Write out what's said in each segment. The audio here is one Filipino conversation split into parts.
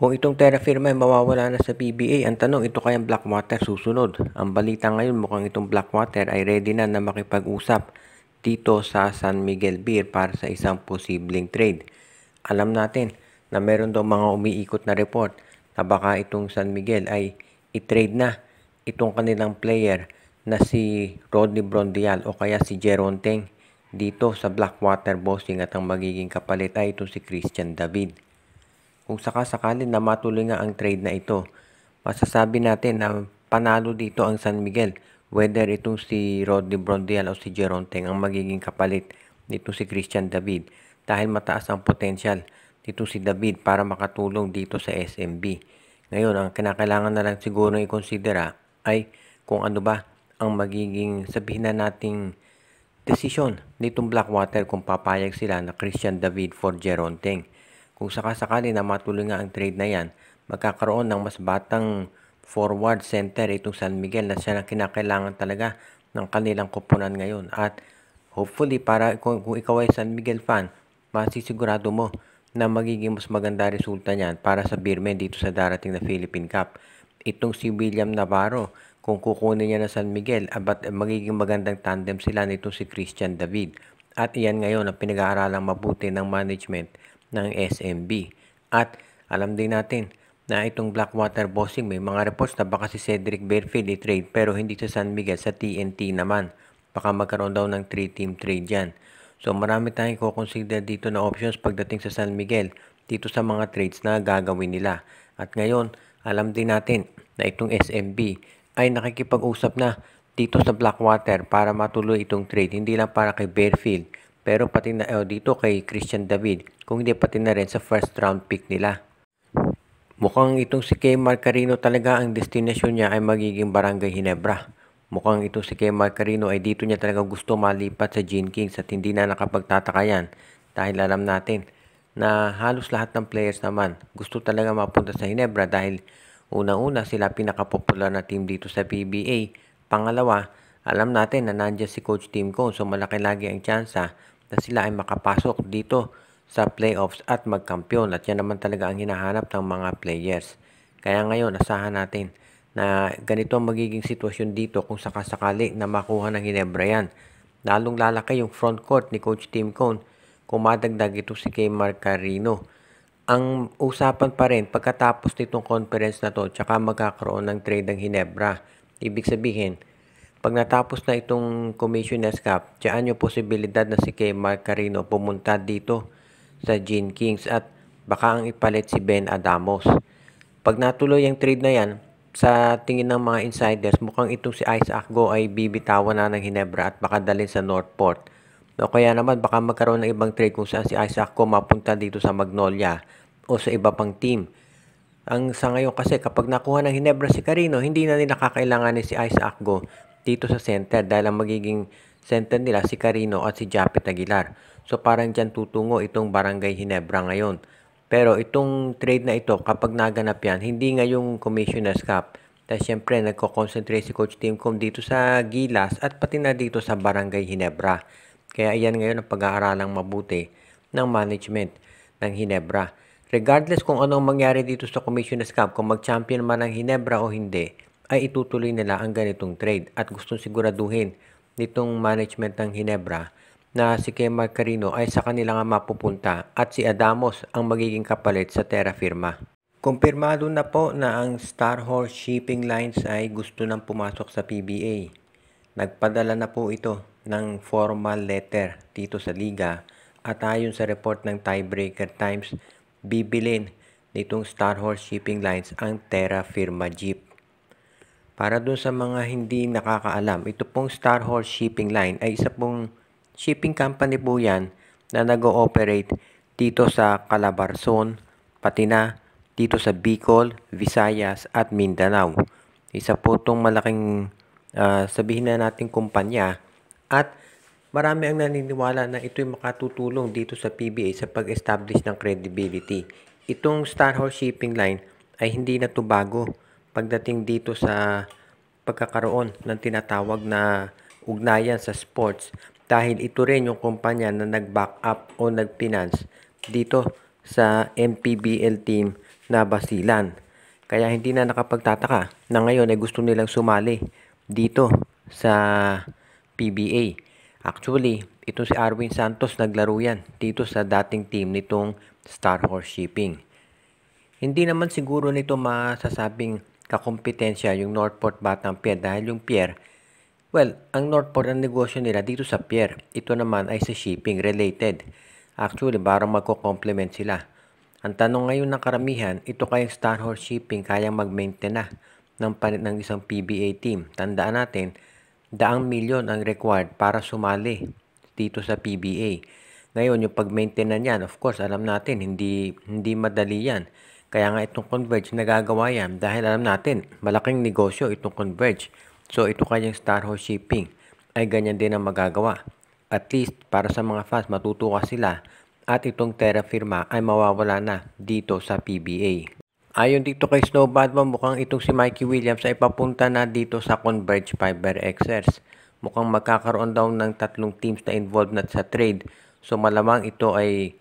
Kung itong Terra Firma ay mawawala na sa PBA, ang tanong, ito kayang Blackwater susunod? Ang balita ngayon, mukhang itong Blackwater ay ready na makipag-usap dito sa San Miguel Beer para sa isang posibleng trade. Alam natin na meron daw mga umiikot na report na baka itong San Miguel ay i-trade na itong kanilang player na si Rodney Brondial o kaya si Jeron Teng dito sa Blackwater Bossing, at ang magiging kapalit ay itong si Christian David. Kung sakasakali na matuloy nga ang trade na ito, masasabi natin na panalo dito ang San Miguel, whether itong si Rodney Brondial o si Jeron Teng ang magiging kapalit nito si Christian David, dahil mataas ang potensyal dito si David para makatulong dito sa SMB. Ngayon, ang kinakailangan na lang siguro i-considera ay kung ano ba ang magiging, sabihin na nating, desisyon nitong Blackwater kung papayag sila na Christian David for Jeron Teng. Kung sakasakali na matuloy nga ang trade na yan, magkakaroon ng mas batang forward center itong San Miguel na siya na kinakailangan talaga ng kanilang koponan ngayon. At hopefully, para kung ikaw ay San Miguel fan, masisigurado mo na magiging mas maganda resulta niyan para sa Beermen dito sa darating na Philippine Cup. Itong si William Navarro, kung kukunin niya na San Miguel, magiging magandang tandem sila nito si Christian David. At iyan ngayon ang pinag-aaralang mabuti ng management ng SMB. At alam din natin na itong Blackwater Bossing, may mga reports na baka si Cedric Berfield i-trade pero hindi sa San Miguel, sa TNT naman. Baka magkaroon daw ng 3-team trade yan. So marami tayong kukonsider dito na options pagdating sa San Miguel dito sa mga trades na gagawin nila. At ngayon, alam din natin na itong SMB ay nakikipag-usap na dito sa Blackwater para matuloy itong trade. Hindi lang para kay Berfield, pero pati na dito kay Christian David, kung hindi pati na rin sa first round pick nila. Mukhang itong si Kay Marcarino talaga ang destinasyon niya ay magiging Barangay Ginebra. Mukhang itong si Kay Marcarino ay dito niya talaga gusto malipat sa Gene Kings, at hindi na nakapagtataka yan dahil alam natin na halos lahat ng players naman gusto talaga mapunta sa Ginebra dahil unang-una sila pinakapopular na team dito sa PBA. Pangalawa, alam natin na nandiyan si Coach Tim Cone, so malaki lagi ang tsansa na sila ay makapasok dito sa playoffs at magkampiyon, at yan naman talaga ang hinahanap ng mga players. Kaya ngayon, asahan natin na ganito ang magiging sitwasyon dito kung sakasakali na makuha ng Ginebra yan. Lalong lalaki yung front court ni Coach Tim Cone kung madagdag ito si Kay Marcarino. Ang usapan pa rin pagkatapos nitong conference na to, tsaka magkakaroon ng trade ng Ginebra. Ibig sabihin, pag natapos na itong Commissioner's Cup, diyan yung posibilidad na si Kay Marcarino pumunta dito sa Gene Kings, at baka ang ipalit si Ben Adamos. Pag natuloy ang trade na yan, sa tingin ng mga insiders, mukhang itong si Isaac Go ay bibitawan na ng Ginebra at baka dalhin sa Northport. O kaya naman baka magkaroon ng ibang trade kung saan si Isaac Go mapunta dito sa Magnolia o sa iba pang team. Ang sa ngayon kasi, kapag nakuha ng Ginebra si Carino, hindi na nila kakailanganin si Isaac Go dito sa center dahil ang magiging center nila si Carino at si Japet Aguilar. So parang dyan tutungo itong Barangay Ginebra ngayon. Pero itong trade na ito, kapag naganap yan, hindi ngayong Commissioner's Cup. Dahil syempre nagko-concentrate si Coach Tim Cone dito sa Gilas at pati na dito sa Barangay Ginebra. Kaya iyan ngayon ang pag-aaralang mabuti ng management ng Ginebra. Regardless kung anong mangyari dito sa Commissioner's Cup, kung mag-champion man ang Ginebra o hindi, ay itutuloy nila ang ganitong trade. At gustong siguraduhin nitong management ng Ginebra na si Kay Marcarino ay sa kanila nga mapupunta at si Adamos ang magiging kapalit sa Terra Firma. Kumpirmado na po na ang Star Horse Shipping Lines ay gusto nang pumasok sa PBA. Nagpadala na po ito ng formal letter dito sa liga, at ayon sa report ng Tiebreaker Times, bibilin nitong Star Horse Shipping Lines ang Terra Firma Jeep. Para doon sa mga hindi nakakaalam, ito pong Star Horse Shipping Line ay isa pong shipping company po yan na nag-ooperate dito sa Calabarzon, pati na dito sa Bicol, Visayas at Mindanao. Isa po itong malaking sabihin na natin kumpanya, at marami ang naniniwala na ito'y makatutulong dito sa PBA sa pag-establish ng credibility. Itong Star Horse Shipping Line ay hindi na ito bago pagdating dito sa pagkakaroon ng tinatawag na ugnayan sa sports, dahil ito rin yung kumpanya na nag-back up o nag-finance dito sa MPBL team na Basilan. Kaya hindi na nakapagtataka na ngayon ay gusto nilang sumali dito sa PBA. Actually, ito si Arwin Santos naglaro yan dito sa dating team nitong Star Horse Shipping. Hindi naman siguro nito masasabing kakompetensya yung Northport Batang Pier dahil yung pier, well, ang Northport ang negosyo nila dito sa pier. Ito naman ay sa shipping related. Actually, parang magko-complement sila. Ang tanong ngayon ng karamihan, ito kayang Star Horse Shipping kayang mag-maintain na ng isang PBA team. Tandaan natin, 100,000,000 ang required para sumali dito sa PBA. Ngayon, yung pag-maintain na yan, of course, alam natin, hindi madali yan. Kaya nga itong Converge nagagawa yan dahil alam natin, malaking negosyo itong Converge. So, ito kayang Star Horse Shipping ay ganyan din ang magagawa. At least, para sa mga fans, matutuwa sila at itong Terra Firma ay mawawala na dito sa PBA. Ayon dito kay Snow Badman, mukhang itong si Mikey Williams ay papunta na dito sa Converge Fiber Xers. Mukhang magkakaroon daw ng 3 teams na involved na sa trade. So malamang ito ay,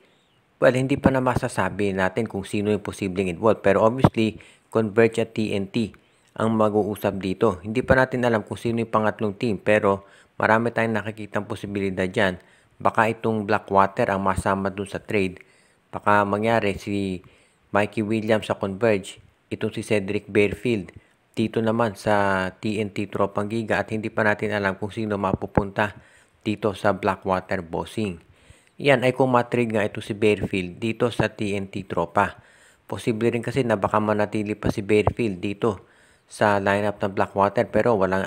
well, hindi pa na masasabi natin kung sino yung posibleng involved. Pero obviously, Converge at TNT ang mag-uusap dito. Hindi pa natin alam kung sino yung pangatlong team, pero marami tayong nakikitang posibilidad dyan. Baka itong Blackwater ang masama dun sa trade. Baka mangyari si Mikey Williams sa Converge, itong si Cedric Bearfield dito naman sa TNT Tropang Giga at hindi pa natin alam kung sino mapupunta dito sa Blackwater Bossing. Yan ay kung matrade nga ito si Bearfield dito sa TNT Tropa. Posible rin kasi na baka manatili pa si Bearfield dito sa lineup ng Blackwater pero walang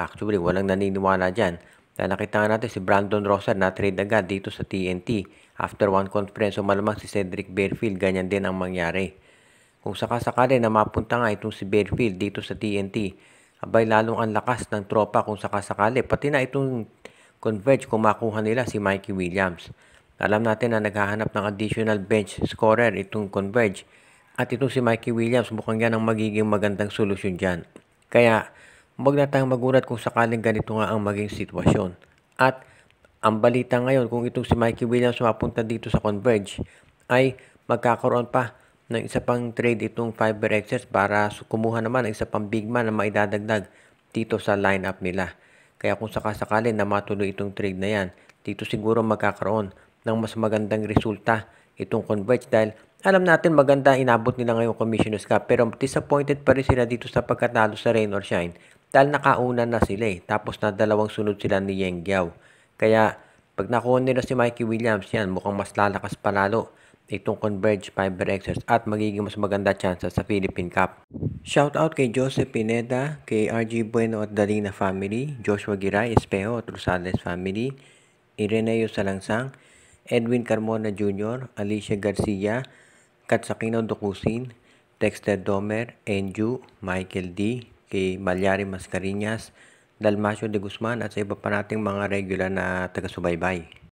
naniniwala dyan. Dahil nakita nga natin si Brandon Rosa na trade agad dito sa TNT after one conference. So malamang si Cedric Bearfield ganyan din ang mangyari. Kung sakasakali na mapunta nga itong si Bearfield dito sa TNT, abay lalong ang lakas ng tropa kung sakasakali. Pati na itong Converge kung makuha nila si Mikey Williams. Alam natin na naghahanap ng additional bench scorer itong Converge. At itong si Mikey Williams mukhang yan ang magiging magandang solusyon dyan. Kaya huwag na tayong magulat kung sakaling ganito nga ang maging sitwasyon. At ang balita ngayon kung itong si Mikey Williams mapunta dito sa Converge ay magkakaroon pa ng isa pang trade itong Fiber Xers para kumuha naman ng isa pang big man na maidadagdag dito sa lineup nila. Kaya kung sakasakali na matuloy itong trade na yan, dito siguro magkakaroon ng mas magandang resulta itong Converge dahil alam natin maganda inabot nila ngayong Commissioner's Cup pero disappointed pa rin sila dito sa pagkatalo sa Rain or Shine dahil nakauna na sila tapos na 2 sunod sila ni Yeng Giao. Kaya pag nakuha nila si Mikey Williams yan mukhang mas lalakas palalo itong Converge Fiber Xers at magiging mas maganda chance sa Philippine Cup. Shoutout kay Joseph Pineda, kay RG Bueno at Dalina family, Joshua Giray, Espejo at Rosales family, Ireneo Salangsang, Edwin Carmona Jr., Alicia Garcia, Katsakino Dokusin, Dexter Domer, Enju, Michael D., kay Malyari Mascarinas, Dalmacio de Guzman at sa iba pa nating mga regular na taga-subaybay.